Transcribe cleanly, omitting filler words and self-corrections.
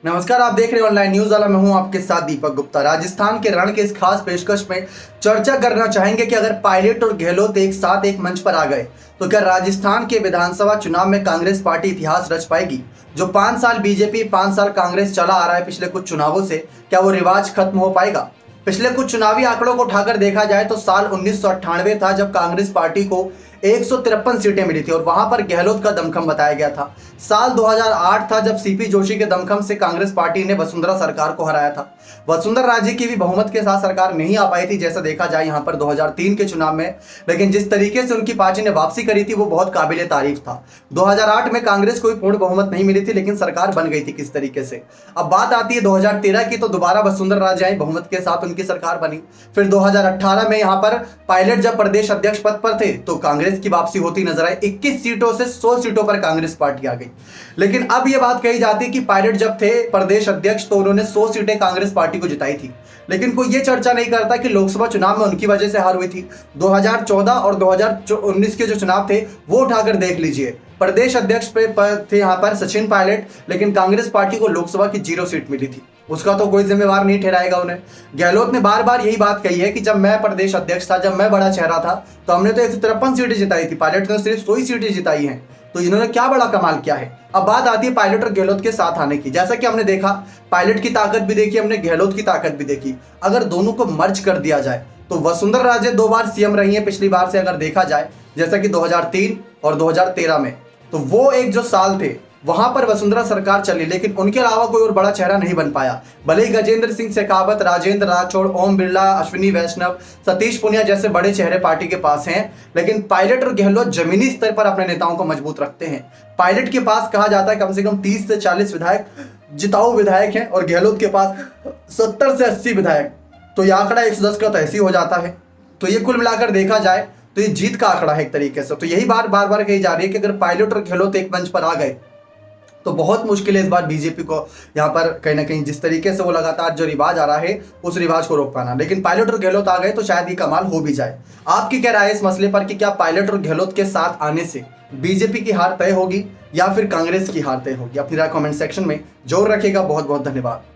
नमस्कार, आप देख रहे हैं ऑनलाइन न्यूज वाला। मैं हूं आपके साथ दीपक गुप्ता। राजस्थान के रण के इस खास पेशकश में चर्चा करना चाहेंगे कि अगर पायलट और गहलोत एक साथ एक मंच पर आ गए तो क्या राजस्थान के विधानसभा चुनाव में कांग्रेस पार्टी इतिहास रच पाएगी। जो 5 साल बीजेपी 5 साल कांग्रेस चला आ रहा है पिछले कुछ चुनावों से, क्या वो रिवाज खत्म हो पाएगा। पिछले कुछ चुनावी आंकड़ों को उठाकर देखा जाए तो साल 1998 था जब कांग्रेस पार्टी को 153 सीटें मिली थी और वहां पर गहलोत का दमखम बताया गया था। साल 2008 था जब सीपी जोशी के दमखम से कांग्रेस पार्टी ने वसुंधरा सरकार को हराया था। वसुंधरा राजे की भी बहुमत के साथ सरकार नहीं आ पाई थी, जैसा देखा जाए यहां पर 2003 के चुनाव में, लेकिन जिस तरीके से उनकी पार्टी ने वापसी करी थी वो बहुत काबिले तारीफ था। 2008 में कांग्रेस को पूर्ण बहुमत नहीं मिली थी, लेकिन सरकार बन गई थी किस तरीके से। अब बात आती है 2013 की, तो दोबारा वसुंधरा राजे आई, बहुमत के साथ उनकी सरकार बनी। फिर 2018 में यहां पर पायलट जब प्रदेश अध्यक्ष पद पर थे तो कांग्रेस की वापसी होती नजर आई। 21 सीटों से 100 सीटों पर कांग्रेस पार्टी आ गई। लेकिन अब यह बात कही जाती है कि पायलट जब थे प्रदेश अध्यक्ष तो उन्होंने 100 सीटें कांग्रेस पार्टी को जिताई थी, लेकिन कोई यह चर्चा नहीं करता कि लोकसभा चुनाव में उनकी वजह से हार हुई थी। 2014 और 2019 के जो चुनाव थे वो उठाकर देख लीजिए। प्रदेश अध्यक्ष पे थे यहाँ पर सचिन पायलट, लेकिन कांग्रेस पार्टी को लोकसभा की 0 सीट मिली थी। उसका तो कोई जिम्मेवार नहीं ठहराएगा उन्हें। गहलोत ने बार बार यही बात कही है कि जब मैं प्रदेश अध्यक्ष था, जब मैं बड़ा चेहरा था, तो हमने तो 153 सीटें जिताई थी, पायलट ने सिर्फ 100 सीटें जिताई हैं। तो इन्होंने क्या बड़ा कमाल किया है। अब बात आती है पायलट और गहलोत के साथ आने की। जैसा कि हमने देखा, पायलट की ताकत भी देखी हमने, गहलोत की ताकत भी देखी। अगर दोनों को मर्ज कर दिया जाए तो वसुंधरा राजे 2 बार सीएम रही है पिछली बार से अगर देखा जाए, जैसा कि 2003 और 2013 में, तो वो एक जो साल थे वहां पर वसुंधरा सरकार चली, लेकिन उनके अलावा कोई और बड़ा चेहरा नहीं बन पाया। भले ही गजेंद्र सिंह शेखावत, राजेंद्र राठौड़, ओम बिरला, अश्विनी वैष्णव, सतीश पुनिया जैसे बड़े चेहरे पार्टी के पास हैं, लेकिन पायलट और गहलोत जमीनी स्तर पर अपने नेताओं को मजबूत रखते हैं। पायलट के पास कहा जाता है कम से कम 30 से 40 विधायक जिताऊ विधायक हैं और गहलोत के पास 70 से 80 विधायक। तो यह आंकड़ा 110 का तहसील हो जाता है। तो ये कुल मिलाकर देखा जाए तो ये जीत का आंकड़ा है एक तरीके से। तो यही बात बार बार कही जा रही है कि अगर पायलट और गहलोत एक मंच पर आ गए तो बहुत मुश्किल है इस बार बीजेपी को यहाँ पर कहीं ना कहीं जिस तरीके से वो लगातार जो रिवाज आ रहा है उस रिवाज को रोक पाना। लेकिन पायलट और गहलोत आ गए तो शायद ये कमाल हो भी जाए। आपकी क्या राय है इस मसले पर कि क्या पायलट और गहलोत के साथ आने से बीजेपी की हार तय होगी या फिर कांग्रेस की हार तय होगी? अपनी राय कमेंट सेक्शन में जरूर रखिएगा। बहुत बहुत धन्यवाद।